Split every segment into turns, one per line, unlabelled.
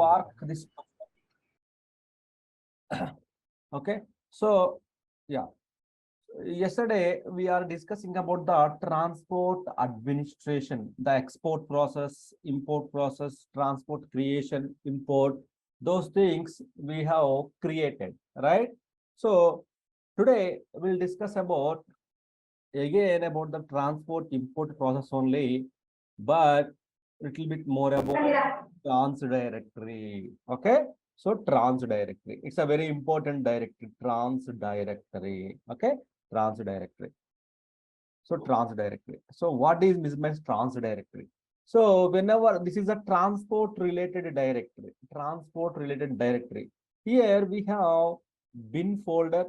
park this. Okay, so yeah, yesterday we are discussing about the transport administration, the export process, import process, transport creation, import, those things we have created, right? So today we'll discuss about again about the transport import process only, but little bit more about trans directory. Okay, so trans directory, it's a very important directory, trans directory. Okay, trans directory. So trans directory, so what is means trans directory? So whenever this is a transport related directory, here we have bin folder,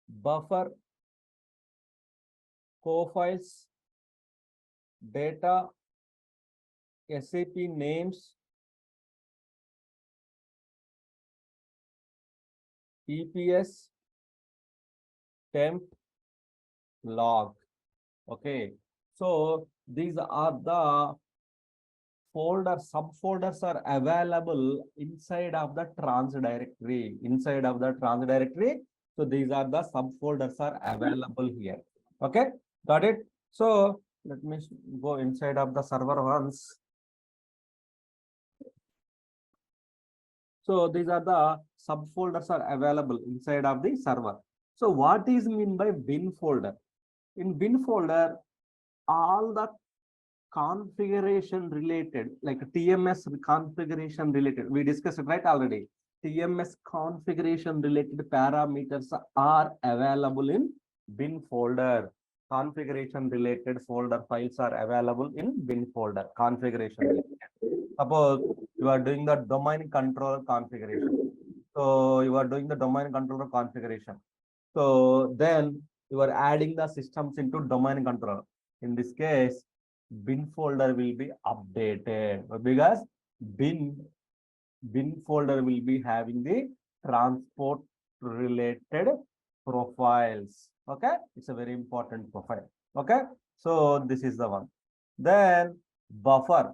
buffer, co-files, data, SAP names, EPS, temp, log. Okay, so these are the folders, subfolders are available inside of the trans directory. So these are the subfolders are available here. Okay, got it? So let me go inside of the server once. So these are the subfolders are available inside of the server. So what is mean by bin folder? In bin folder, all the configuration related, like TMS configuration related, we discussed it right already. TMS configuration related parameters are available in bin folder. Configuration related folder files are available in bin folder. Configuration. Suppose you are doing the domain controller configuration. So you are doing the domain controller configuration. So then you are adding the systems into domain controller. In this case, bin folder will be updated because bin folder will be having the transport related profiles. Okay, it's a very important profile. Okay, so this is the one. Then buffer,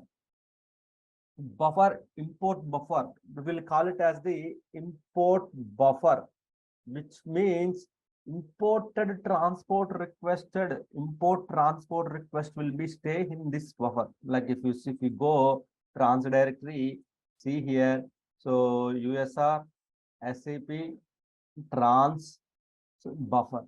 import buffer, we will call it as the import buffer, which means imported transport requested, import transport request will be stay in this buffer. Like if you go trans directory, see here, so USR, SAP, trans buffer,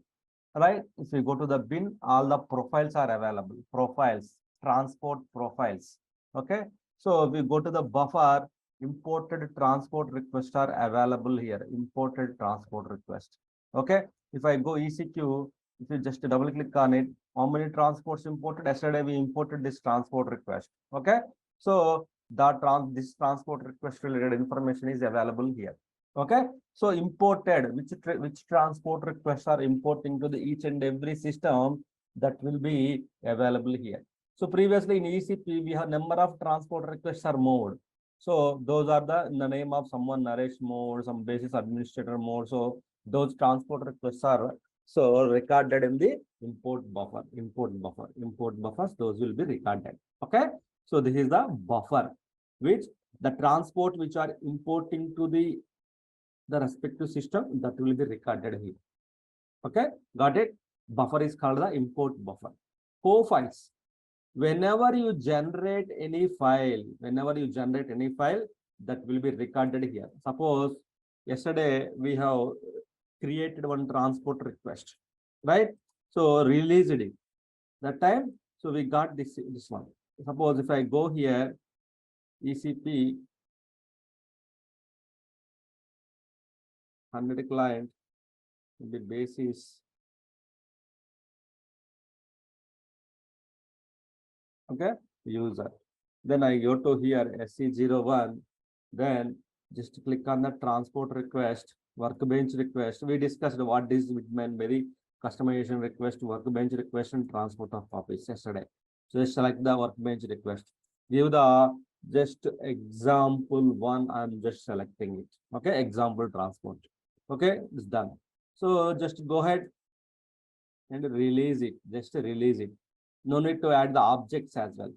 right? If you go to the bin, all the profiles are available, profiles, transport profiles. Okay, so we go to the buffer, imported transport requests are available here, imported transport request. Okay, if I go ECQ, if you just double click on it, how many transports imported? Yesterday we imported this transport request. Okay, so this transport request related information is available here. Okay, so imported, which transport requests are importing to the each and every system, that will be available here. So previously in ECP we have number of transport requests are moved. So those are in the name of someone, Naresh mode, some basis administrator mode. So those transport requests are so recorded in the import buffer, import buffers, those will be recorded. Okay, so this is the buffer, which the transport which are importing to the respective system, that will be recorded here. Okay, got it? Buffer is called the import buffer. Co-files, whenever you generate any file, that will be recorded here. Suppose yesterday we have created one transport request, right? So released it that time. So we got this one. Suppose if I go here, ECP 100 client, the basis. Okay, user. Then I go to here SC01. Then just click on the transport request, workbench request. We discussed what is meant by the customization request, workbench request, and transport of copies yesterday. So just select the workbench request. Give the just example one. I'm just selecting it. Okay, example transport. Okay, it's done. So just go ahead and release it. Just release it. No need to add the objects as well.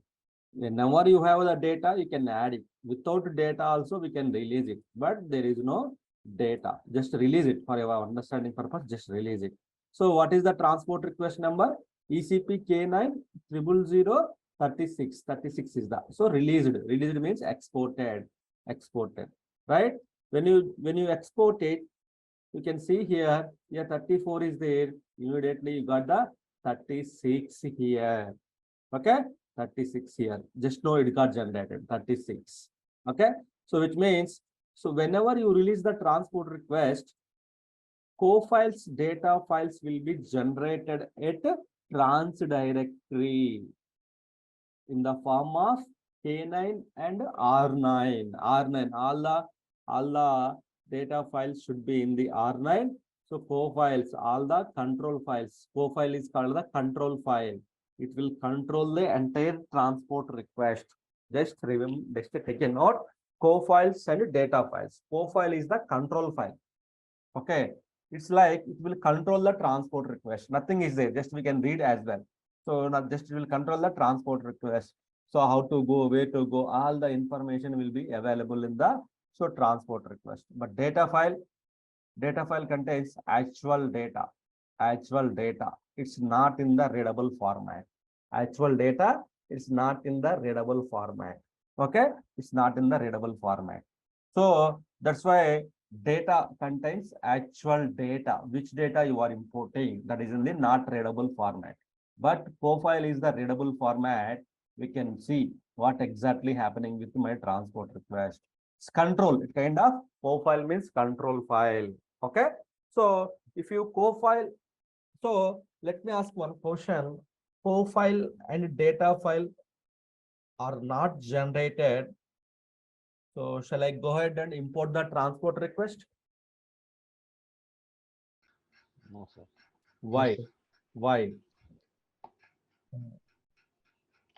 Whenever you have the data, you can add it. Without data also we can release it, but there is no data. Just release it for your understanding purpose. Just release it. So what is the transport request number? ECP K9 00036. 36 is the, so released. Released means exported. Exported, right? When you export it, you can see here 34 is there. Immediately you got the 36 here. Okay, 36 here. Just know it got generated 36. Okay, so which means, so whenever you release the transport request, co-files data files will be generated at trans directory in the form of K9 and R9. R9, all the data files should be in the R9. So co-files, all the control files. Co-file is called the control file. It will control the entire transport request. Just remember, just take a note. Co-files and data files. Co-file is the control file. Okay, it's like it will control the transport request. Nothing is there. Just we can read as well. So not just it will control the transport request. So how to go, where to go, all the information will be available in the transport request. But data file contains actual data. Actual data. It's not in the readable format. Actual data is not in the readable format. Okay, it's not in the readable format. So that's why data contains actual data. Which data you are importing, that is in the not readable format. But profile is the readable format. We can see what exactly happening with my transport request. It's control. It kind of profile means control file. Okay. So if you co-file, so let me ask one question. Profile and data file are not generated. So shall I go ahead and import the transport request?
No, sir.
Why?
Yes, sir.
Why?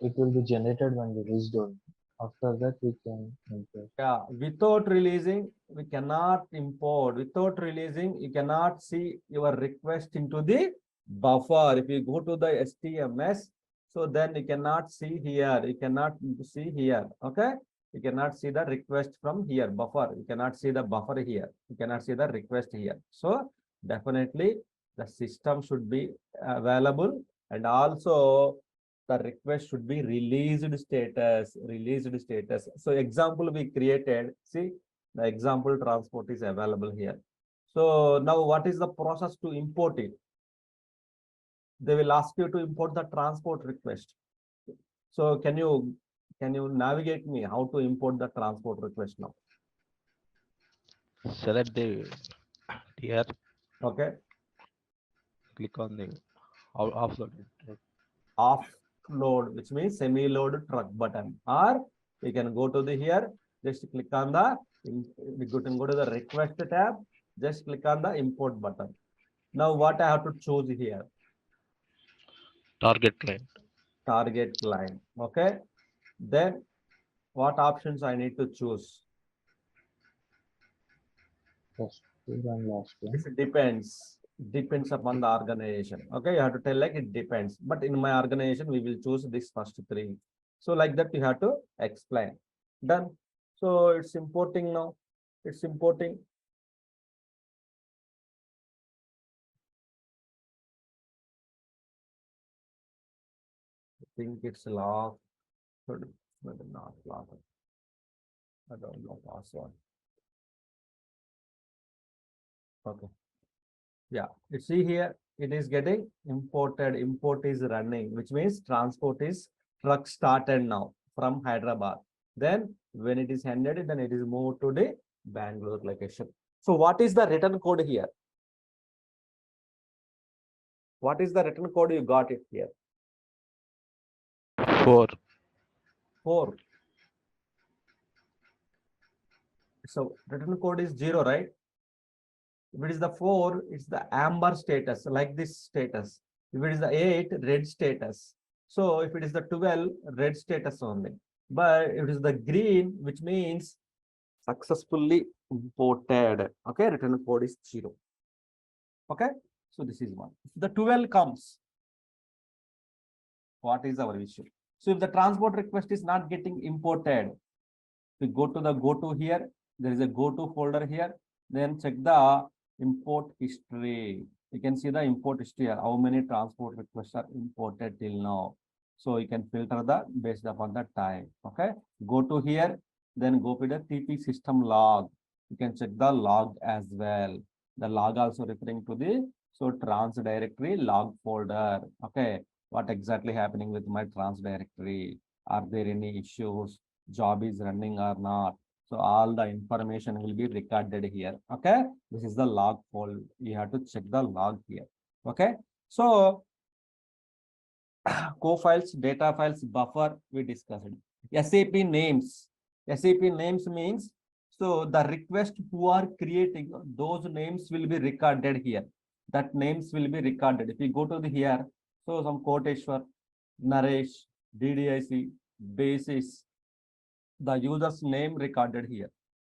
It will be generated when released only. After that, we can import.
Yeah, without releasing, we cannot import. Without releasing, you cannot see your request into the buffer. If you go to the STMS, so then you cannot see here. You cannot see here. Okay. You cannot see the request from here, buffer. You cannot see the buffer here. You cannot see the request here. So definitely the system should be available, and also the request should be released status. So example we created, see the example transport is available here. So now what is the process to import it? They will ask you to import the transport request. So can you navigate me how to import the transport request now?
Select the tier,
Okay,
click on the offload it.
offload, which means semi-load truck button, or you can go to the here, just click on the, we can go to the request tab, just click on the import button. Now what I have to choose here?
Target client.
Target client. Okay, then what options I need to choose?
First and last one.
It depends upon the organization. Okay, you have to tell like it depends, but in my organization we will choose this first three. So like that you have to explain. Done. So it's importing now. It's importing. I think it's locked, but not locked. I don't know password. Okay. Yeah, you see here, it is getting imported. Import is running, which means transport is truck started now from Hyderabad. Then when it is handed, then it is moved to the Bangalore location. So what is the return code here? What is the return code? You got it here.
4.
4. So return code is 0, right? If it is the 4, it's the amber status, like this status. If it is the 8, red status. So if it is the 12, red status only. But if it is the green, which means successfully imported. Okay, return code is 0. Okay, so this is one. If the 12 comes, what is our issue? So if the transport request is not getting imported, We go to the go to here. There is a go to folder here. Then check the import history. You can see the import history here. How many transport requests are imported till now. So you can filter the based upon the time. Okay. Go to here. Then go to the TP system log. You can check the log as well. The log also referring to the trans directory log folder. Okay. What exactly happening with my trans directory? Are there any issues? Job is running or not? So all the information will be recorded here. Okay. This is the log folder. You have to check the log here. Okay. So co-files, data files, buffer, we discussed. SAP names. SAP names means, so the request who are creating, those names will be recorded here. That names will be recorded. If you go to the here, so some Koteshwar, Naresh, DDIC, basis, the user's name recorded here.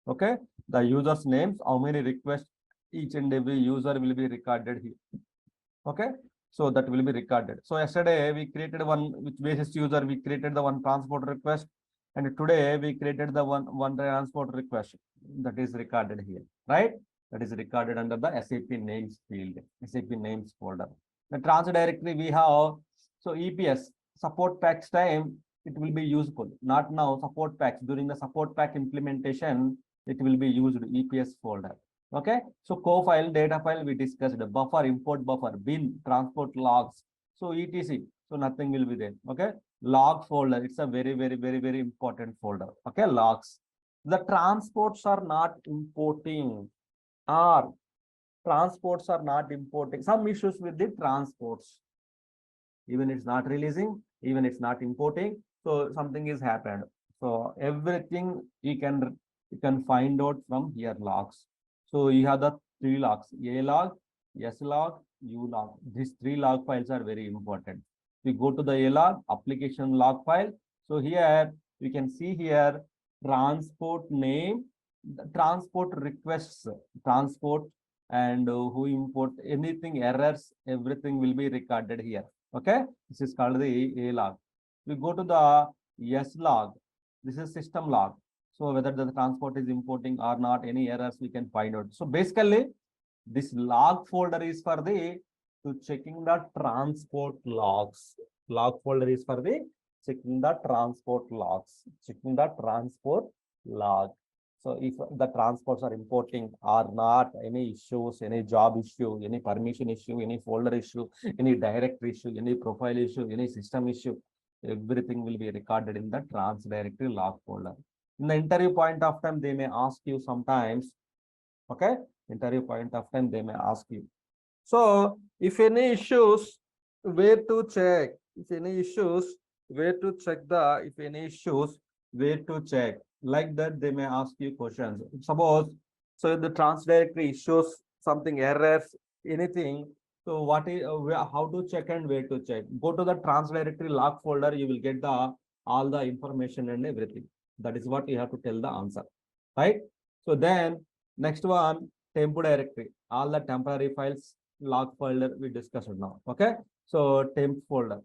Okay. The user's names, how many requests each and every user will be recorded here. Okay. So that will be recorded. So yesterday we created one which basis user, we created the one transport request, and today we created the one transport request that is recorded here, right? That is recorded under the SAP names field, SAP names folder. The trans directory we have, so EPS support packs time, it will be useful. Not now, support packs during the support pack implementation, it will be used EPS folder. Okay, so co-file, data file, we discussed, buffer, import buffer, bin, transport logs. So etc. So nothing will be there. Okay, log folder, it's a very important folder. Okay, logs. The transports are not importing, or transports are not importing. Some issues with the transports. Even it's not releasing, even it's not importing. So something is happened. So everything you can find out from here logs. So you have the three logs, A log, S log, U log. These three log files are very important. We go to the A log, application log file. So here we can see here transport name, the transport requests, transport, and who import anything, errors, everything will be recorded here. Okay, this is called the A log. We go to the S log. This is system log. So whether the transport is importing or not, any errors we can find out. So basically, this log folder is for the checking the transport logs. Log folder is for the checking the transport logs, checking the transport log. So if the transports are importing or not, any issues, any job issue, any permission issue, any folder issue, any directory issue, any profile issue, any system issue, everything will be recorded in the trans directory log folder. In the interview point of time, they may ask you sometimes. Okay, interview point of time, they may ask you. So if any issues, where to check? If any issues, where to check the, if any issues, where to check? Like that, they may ask you questions. Suppose, so if the trans directory shows something errors, anything. So what is, how to check and where to check? Go to the trans directory log folder, you will get the all the information and everything. That is what you have to tell the answer, right? So then next one, temp directory, all the temporary files, log folder we discussed now. Okay, so temp folder,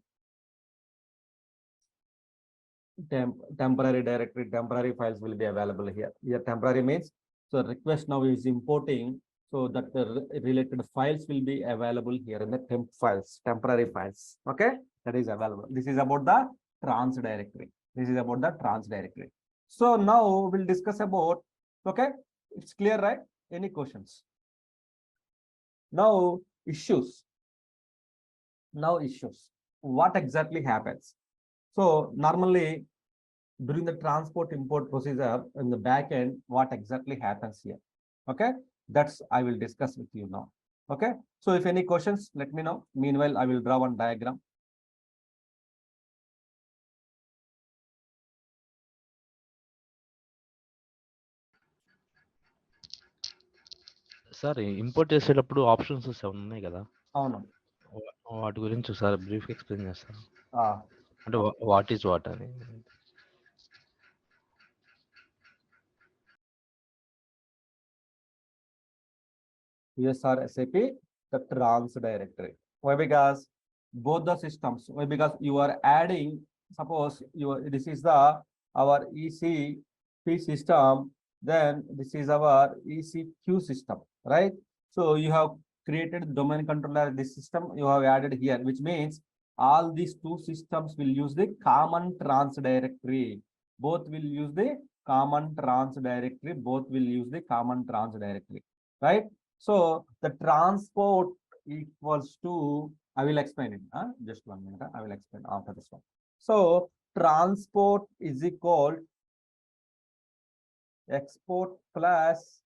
temporary directory, temporary files will be available here. Here temporary means, so request now is importing, so that the related files will be available here in the temp files, temporary files. Okay, that is available. This is about the trans directory. This is about the trans directory. So now we'll discuss about, okay, it's clear, right? Any questions? Now issues. Now issues. What exactly happens? So normally during the transport import procedure in the back end, what exactly happens here? Okay, that's I will discuss with you now. Okay, so if any questions, let me know. Meanwhile, I will draw one diagram.
Sir import చేసేటప్పుడు options 7 ఉన్నాయి కదా,
అవును.
వాటి గురించి ఒకసారి brief explain చేస్తారా?
ఆ,
అంటే వాట్ ఈజ్ వాట్ అని.
USR SAP, the trans directory. Why? Because both the systems, why? Because you are adding, suppose you this is the our EC P system, then this is our ECQ system, right? So you have created domain controller, this system you have added here, which means all these two systems will use the common trans directory. Both will use the common trans directory, both will use the common trans directory, right? So the transport equals to, I will explain it, just 1 minute, I will explain after this one. So transport is equal export plus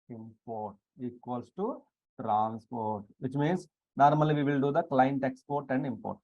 import equals to transport, which means normally we will do the client export and import.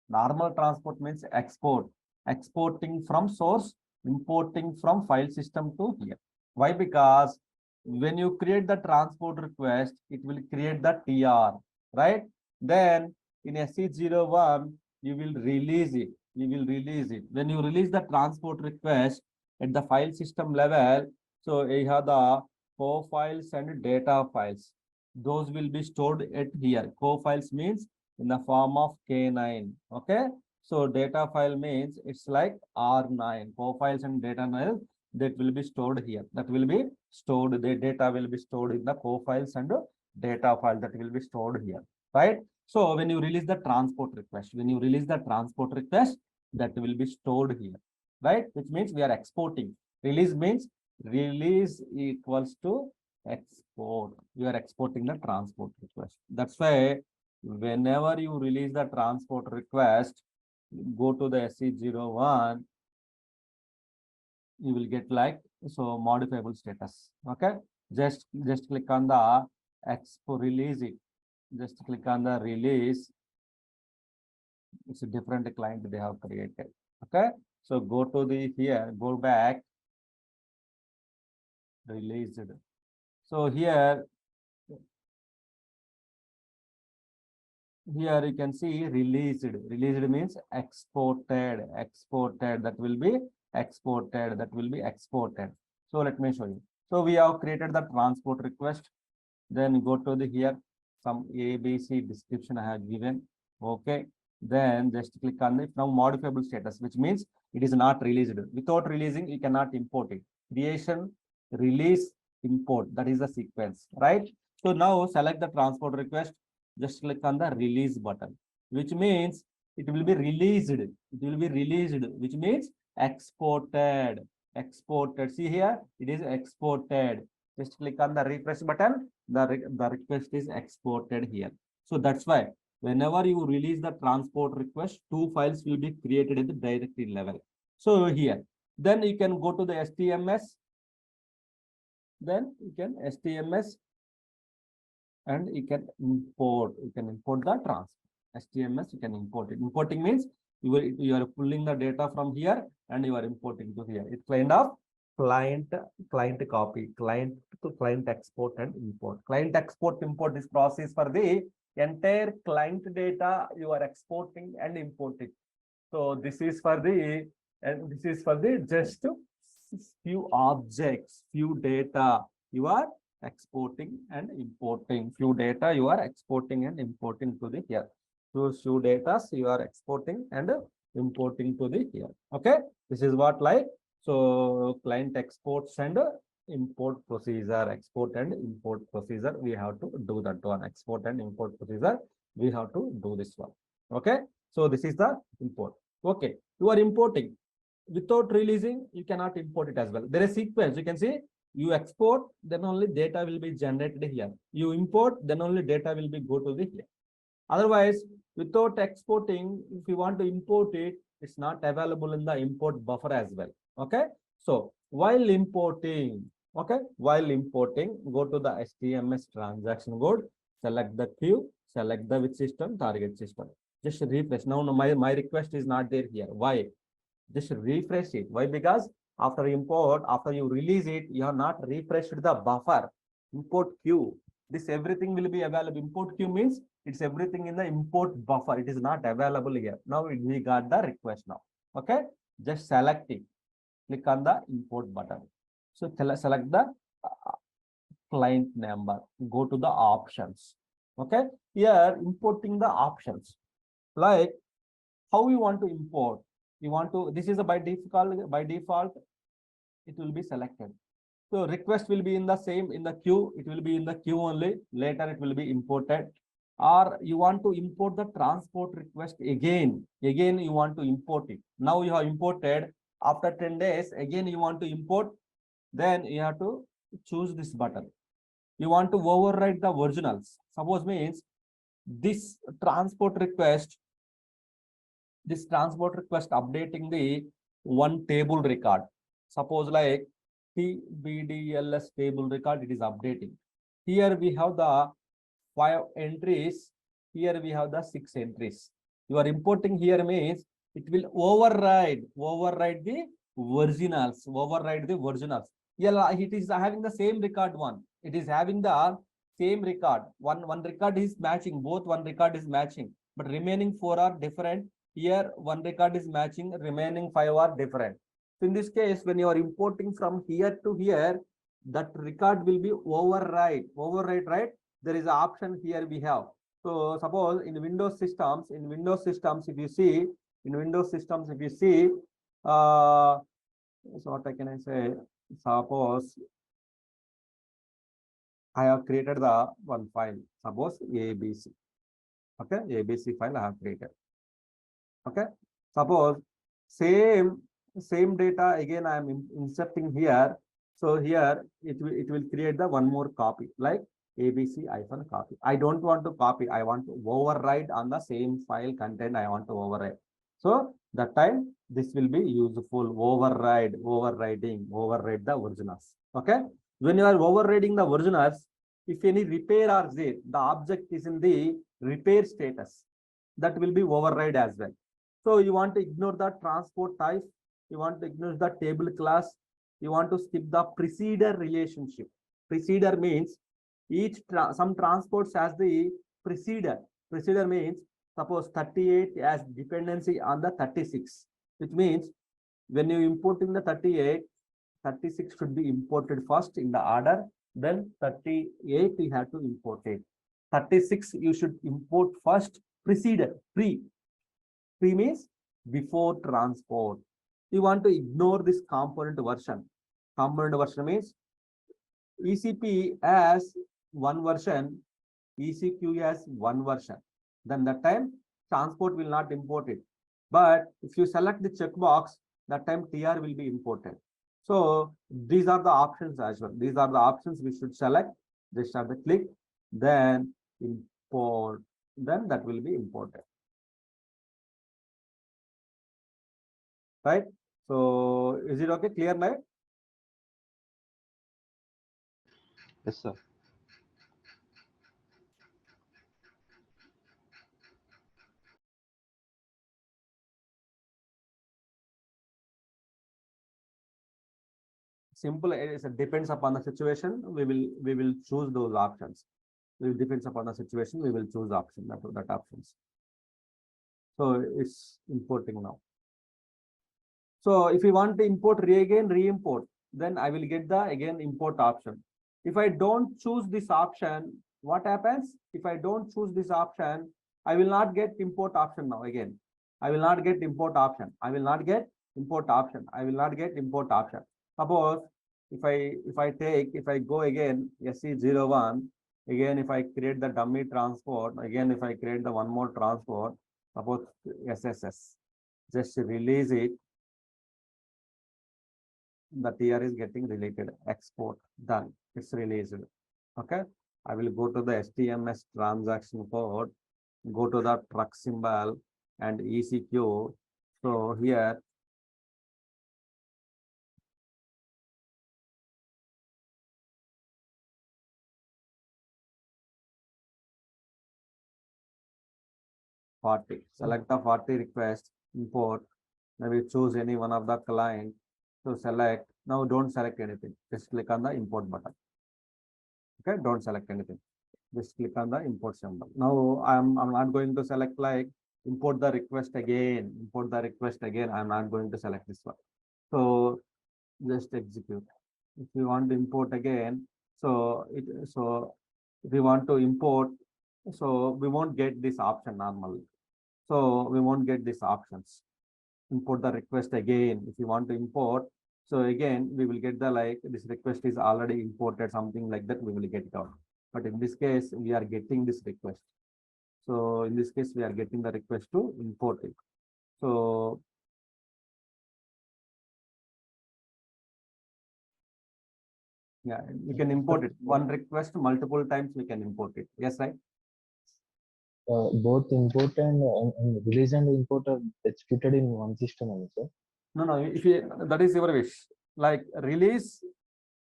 Normal transport means export, exporting from source, importing from file system to here. Why? Because when you create the transport request, it will create the TR, right? Then in SE01, you will release it. You will release it. When you release the transport request at the file system level, so you have the co-files and data files. Those will be stored at here. Co-files means in the form of K9. Okay. So data file means it's like R9. Co-files and data file that will be stored here. That will be stored. The data will be stored in the co-files and data file that will be stored here. Right. So when you release the transport request, that will be stored here. Right. Which means we are exporting. Release means release equals to export. You are exporting the transport request. That's why whenever you release the transport request, go to the SE01, you will get like so modifiable status. Okay, just click on the export release it. Just click on the release. It's a different client they have created. Okay, so go to the here, go back, released. So here you can see released. Released means exported. Exported, that will be exported. That will be exported. So let me show you. So we have created the transport request. Then go to the here, some ABC description I have given. Okay. Then just click on the now modifiable status, which means it is not released. Without releasing, you cannot import it. Creation, release, import. That is the sequence, right? So now select the transport request. Just click on the release button, which means it will be released. It will be released, which means exported. Exported. See here, it is exported. Just click on the refresh button. The request is exported here. So that's why whenever you release the transport request, two files will be created at the directory level. So here, then you can go to the STMS. Then you can STMS and you can import. You can import the transport. STMS, you can import it. Importing means you are pulling the data from here and you are importing to here. It's kind of client copy, client to client export and import. Client export import is process for the entire client data you are exporting and importing. So this is for the just few objects, few data you are exporting and importing. Few data you are exporting and importing to the here. So few data you are exporting and importing to the here. Okay, this is what like so client exports and import procedure, export and import procedure. We have to do that one. Export and import procedure. We have to do this one. Okay, so this is the import. Okay, you are importing. Without releasing, you cannot import it as well. There is sequence. You can see you export, then only data will be generated here. You import, then only data will be go to the here. Otherwise, without exporting, if you want to import it, it's not available in the import buffer as well. Okay. So while importing, go to the STMS transaction code, select the queue, select the which system, target system. Just refresh. Now my request is not there here. Why? Just refresh it. Why? Because after import, after you release it, you have not refreshed the buffer. Import queue. This everything will be available. Import queue means it's everything in the import buffer. It is not available here. Now we got the request now. Okay. Just select it. Click on the import button. So select the client number. Go to the options. Okay. Here importing the options. Like how we want to import. You want to, this is a by default it will be selected. So request will be in the same, in the queue, it will be in the queue only, later it will be imported. Or you want to import the transport request again you want to import it. Now you have imported, after 10 days, again you want to import, then you have to choose this button. You want to override the originals. Suppose means this transport request updating the one table record. Suppose like TBDLS table record, it is updating. Here we have the 5 entries. Here we have the 6 entries. You are importing here means it will override the originals. Yeah, it is having the same record one. It is having the same record. One record is matching, both one record is matching, but remaining 4 are different. Here one record is matching, remaining 5 are different. So in this case, when you are importing from here to here, that record will be override, right? There is an option here we have. So suppose in Windows systems, if you see, so what can I say? Suppose I have created the one file, suppose ABC. Okay, ABC file I have created. Okay, suppose same data again I am inserting here. So here it will create the one more copy like ABC-copy. I don't want to copy, I want to override on the same file content. I want to override. So that time this will be useful. Override the originals. Okay, when you are overriding the originals, if any repair are there, the object is in the repair status, that will be override as well. So you want to ignore the transport type, you want to ignore the table class, you want to skip the preceder relationship. Preceder means some transports has the preceder. Preceder means suppose 38 as dependency on the 36, which means when you importing the 38, 36 should be imported first in the order, then 38 you have to import it. 36 you should import first, preceder, pre means before transport. You want to ignore this component version. Component version means ECP as one version, ECQ as one version. Then that time transport will not import it. But if you select the checkbox, that time TR will be imported. So these are the options as well. These are the options we should select. Just have the click, then import, then that will be imported. Right? So is it okay? Clear now?
Yes, sir.
Simple. It depends upon the situation. We will choose those options. It depends upon the situation. We will choose option that options. So it's importing now. So if you want to import re-import, then I will get the again import option. If I don't choose this option, what happens? If I don't choose this option, I will not get import option now again. I will not get import option. I will not get import option. I will not get import option. Suppose if I go again SE01, again if I create the dummy transport, again if I create the one more transport, suppose SSS, just release it. The TR is getting related, export, done, it's released. Okay, I will go to the STMS transaction code, go to the truck symbol and ECQ. So here select the 40 request, import, maybe choose any one of the client to select. Now don't select anything, just click on the import button. Okay, don't select anything, just click on the import symbol. Now I'm not going to select like import the request again, I'm not going to select this one. So just execute. If you want to import again, so if you want to import, so we won't get this option normally. So we won't get these options. Import the request again. If you want to import, So again, we will get the like this request is already imported, something like that, we will get it out. But in this case, we are getting this request. So in this case, we are getting the request to import it. So yeah, we can import it. One request multiple times we can import it. Yes, right?
Both import and release and import are executed in one system also.
No, if you, that is your wish. Like release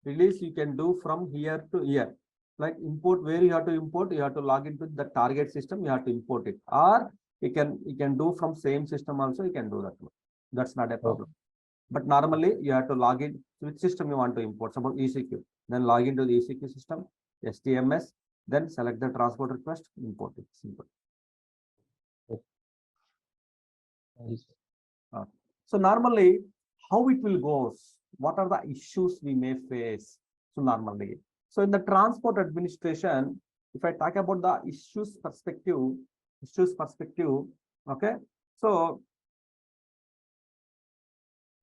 you can do from here to here. Like import, where you have to import, you have to log into the target system, you have to import it. Or you can do from same system also, you can do that. That's not a problem. But normally you have to log in which system you want to import. Suppose ECQ, then log into the ECQ system, STMS, then select the transport request, import it. Simple. So normally, how it will go? What are the issues we may face? So normally, so in the transport administration, if I talk about the issues perspective, okay. So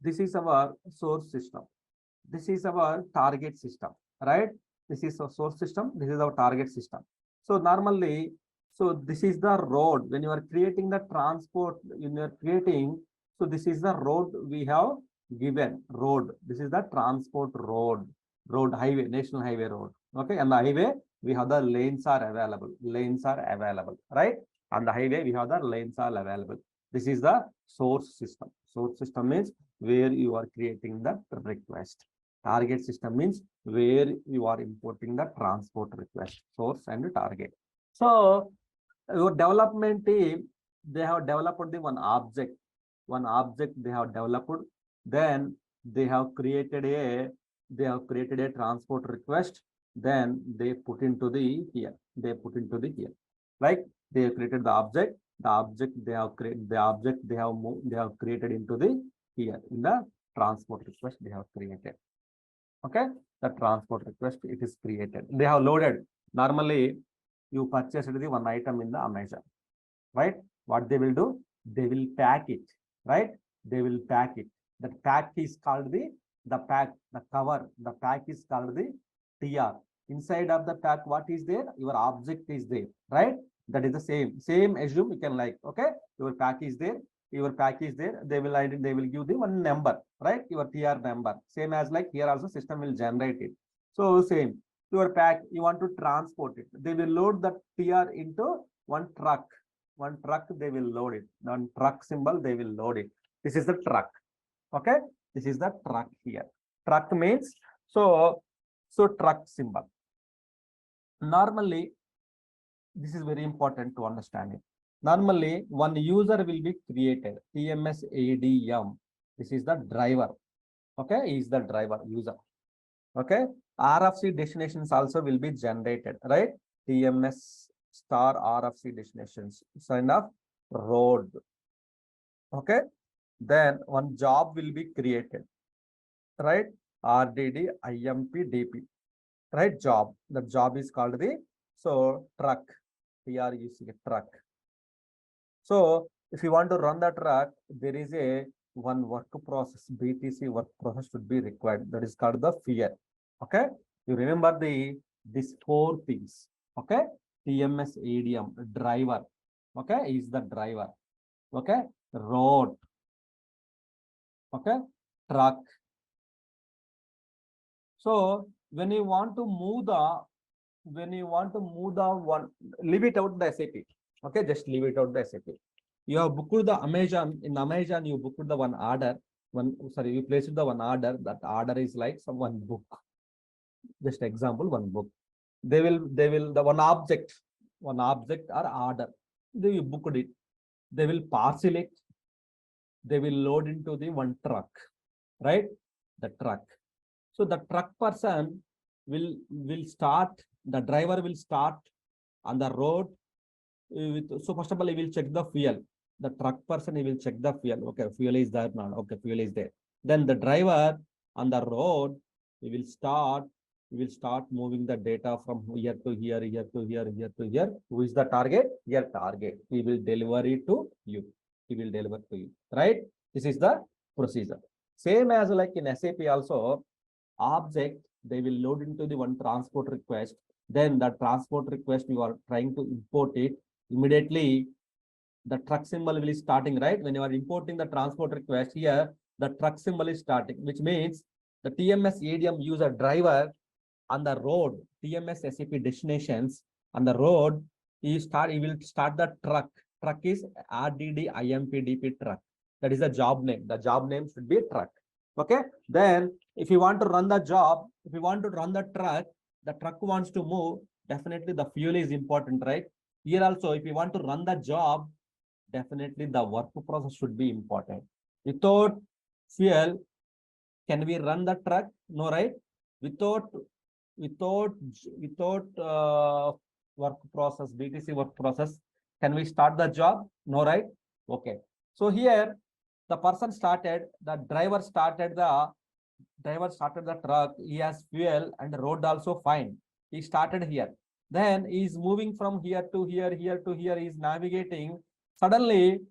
this is our source system. This is our target system, right? This is our source system. This is our target system. So normally, so this is the road. When you are creating the transport, when you are creating, so this is the road we have given road. This is the transport road, highway, national highway road. Okay, and the highway we have the lanes are available. Lanes are available, right? On the highway we have the lanes are available. This is the source system. Source system means where you are creating the request. Target system means where you are importing the transport request, source and target. So your development team, they have developed the one object they have developed. Then they have created a transport request. Then they put into the here. Like they have created the object. The object they have created. The object they have created into the here in the transport request they have created. Okay, the transport request it is created. They have loaded. Normally, you purchased the one item in the Amazon, right? What they will do? They will pack it, right? They will pack it. The pack is called the pack, the cover. The pack is called the TR. Inside of the pack, what is there? Your object is there, right? That is the same. Assume you can like, okay, your pack is there. They will give the one number, right? Your TR number. Same as like here also system will generate it. So same. Your pack, you want to transport it. They will load the TR into one truck. One truck, they will load it. One truck symbol, they will load it. This is the truck. Okay. This is the truck here. Truck means so truck symbol. Normally, this is very important to understand it. Normally, one user will be created. TMS ADM. This is the driver. Okay, is the driver user. Okay, RFC destinations also will be generated, right? TMS star RFC destinations. Sign of road. Okay, then one job will be created, right? RDD IMP DP, right? Job. The job is called the truck. Here you see a truck. So if you want to run the truck, there is a one work process, BTC work process should be required. That is called the fear. Okay. You remember these four things. Okay. TMS ADM, driver. Okay. Is the driver. Okay. Road. Okay. Truck. So when you want to move the one, leave it out the SAP. Okay, just leave it out the SAP. You have booked the Amazon. In Amazon, you booked the one order. You placed the one order. That order is like some one book. Just example, one book. They will the one object or order. They booked it. They will parcel it. They will load into the one truck, right? The truck. So the truck person will start. The driver will start on the road. So first of all, he will check the fuel. The truck person, he will check the fuel. Okay, fuel is there now. Okay, fuel is there. Then the driver on the road, he will start moving the data from here to here, here to here, here to here. Who is the target? Your target. He will deliver it to you. He will deliver to you. Right? This is the procedure. Same as like in SAP also, object, they will load into the one transport request. Then the transport request, you are trying to import it. Immediately, the truck symbol will be starting, right? When you are importing the transport request here, the truck symbol is starting, which means the TMS ADM user driver on the road, TMS SAP destinations on the road, he will start the truck. Truck is RDD truck. That is the job name. The job name should be truck. Okay. Then if you want to run the job, if you want to run the truck wants to move, definitely the fuel is important, right? Here also, if you want to run the job, definitely the work process should be important. Without fuel, can we run the truck? No, right? Without work process, BTC work process, can we start the job? No, right? Okay. So here the person started, the driver started the truck, he has fuel and road also fine. He started here. Then he is moving from here to here, here to here, he is navigating. Suddenly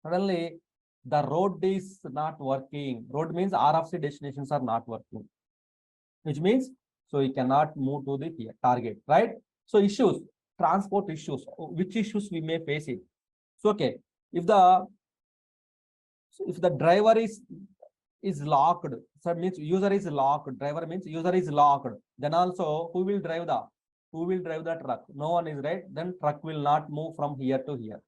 the road is not working. Road means RFC destinations are not working, which means so he cannot move to the target, right? So issues, transport issues, which issues we may face it. So okay, if the driver is locked, so means user is locked, driver means user is locked, then also who will drive the truck? No one is, right? Then truck will not move from here to here.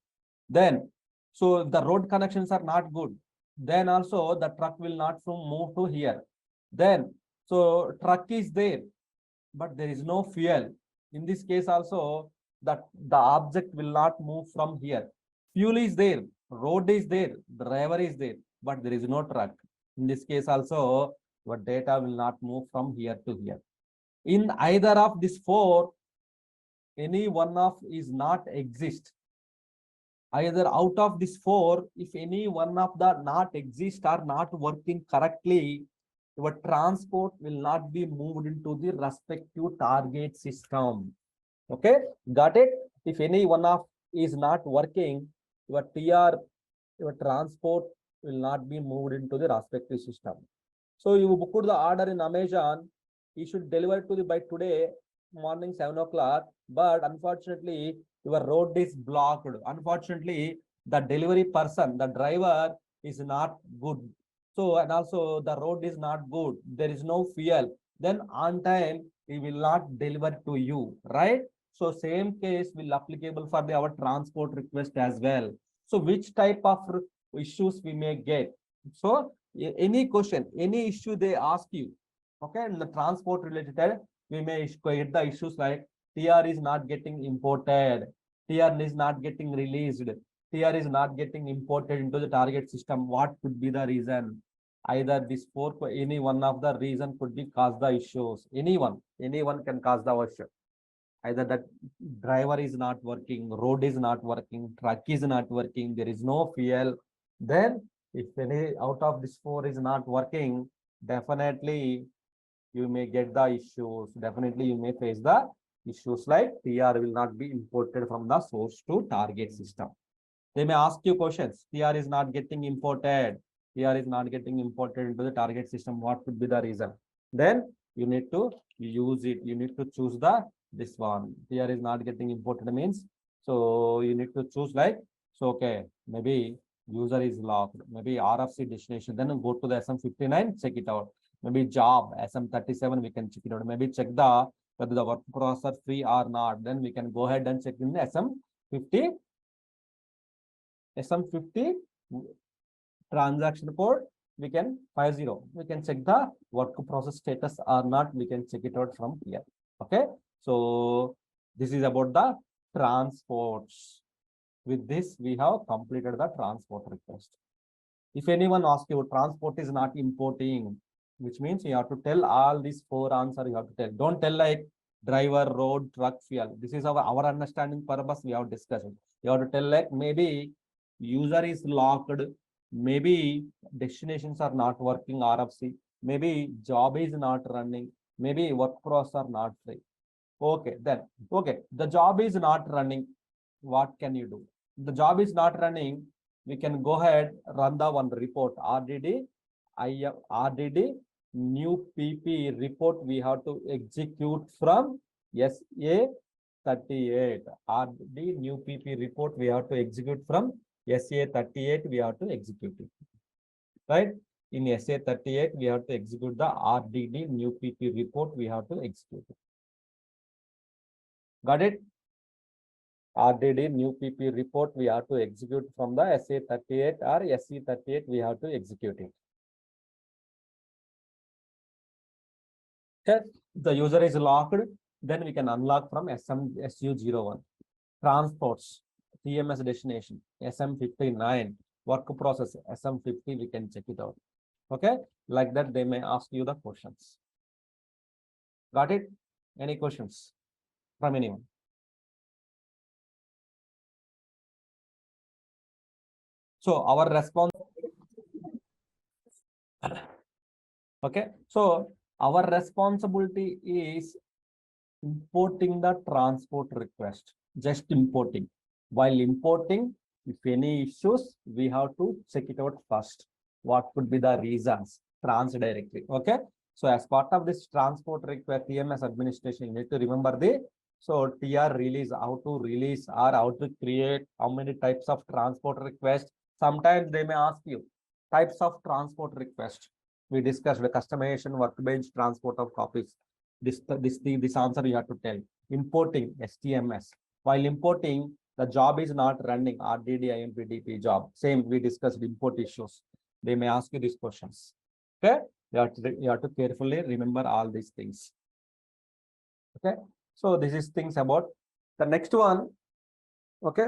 Then so the road connections are not good, then also the truck will not move to here. Then so truck is there, but there is no fuel. In this case also, the object will not move from here. Fuel is there, road is there, driver is there, but there is no truck. In this case also, your data will not move from here to here. In either of these four, any one of is not exist. Either out of these four, if any one of the not exist or not working correctly, your transport will not be moved into the respective target system. Okay, got it? If any one of is not working, your transport will not be moved into the respective system. So you booked the order in Amazon, you should deliver to the by today morning 7 o'clock, but unfortunately your road is blocked. Unfortunately, the delivery person, the driver is not good. So, and also the road is not good. There is no fuel. Then on time, he will not deliver to you, right? So same case will applicable for our transport request as well. So which type of issues we may get? So any question, any issue they ask you, okay, in the transport related, we may get the issues like TR is not getting imported, TR is not getting released, TR is not getting imported into the target system. What could be the reason? Either this four, any one of the reason could be cause the issues. Anyone can cause the issue. Either that driver is not working, road is not working, truck is not working, there is no fuel. Then if any out of this four is not working, definitely you may get the issues. Definitely you may face the issues like TR will not be imported from the source to target system. They may ask you questions. TR is not getting imported. TR is not getting imported into the target system. What could be the reason? Then you need to use it. You need to choose this one. TR is not getting imported means, so you need to choose like, so okay, maybe user is locked, maybe RFC destination, then go to the SM59, check it out. Maybe job SM37, we can check it out. Maybe check whether the work process free or not. Then we can go ahead and check in the SM50 transaction code. We can 50. We can check the work process status or not. We can check it out from here. Okay. So this is about the transports. With this, we have completed the transport request. If anyone asks you transport is not importing, which means you have to tell all these four answers. You have to tell. Don't tell like driver, road, truck, fuel. This is our understanding purpose. We have discussed. You have to tell like maybe user is locked, maybe destinations are not working, RFC, maybe job is not running, maybe work process are not free. Okay, then okay, the job is not running. What can you do? The job is not running. we can go ahead, run the one report, RDD new PP report we have to execute from SA38. RDD new PP report we have to execute from SA38, we have to execute it. Right? In SA38, we have to execute the RDD new PP report, we have to execute it. Got it? RDD new PP report we have to execute from the SA38 or SC38, we have to execute it. Okay. The user is locked, then we can unlock from SU01. Transports, TMS destination, SM59, work process, SM50, we can check it out. Okay, like that they may ask you the questions. Got it? Any questions from anyone? So our response. Okay, so our responsibility is importing the transport request, just importing. While importing, if any issues, we have to check it out first. What could be the reasons? Trans directly. Okay, so as part of this transport request, TMS administration, you need to remember the TR release, how to release or how to create, how many types of transport request. Sometimes they may ask you types of transport request. We discussed the customization, workbench, transport of copies. This answer you have to tell. Importing STMS. While importing, the job is not running RDD IMPDP job. Same, we discussed import issues. They may ask you these questions. Okay, you have to carefully remember all these things. Okay, so this is things about the next one. Okay.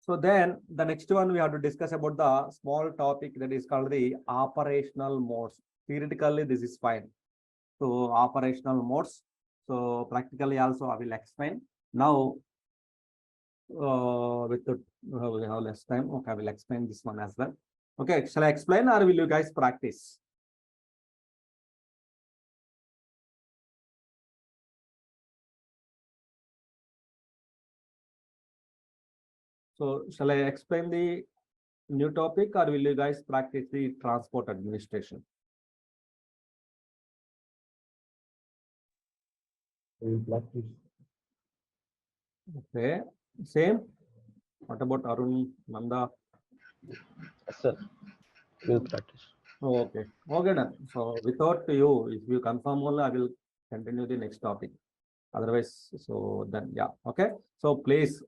So then the next one we have to discuss about the small topic that is called the operational modes. Theoretically, this is fine. So operational modes. So practically also I will explain. Now, with the we have less time. Okay, I will explain this one as well. Okay, shall I explain or will you guys practice? So shall I explain the new topic or will you guys practice the transport administration? Okay, same. What about Arun, Nanda?
Yes, sir. We'll practice.
Oh, okay. Okay, done. So without you, if you confirm only, I will continue the next topic. Otherwise, so then yeah. Okay. So please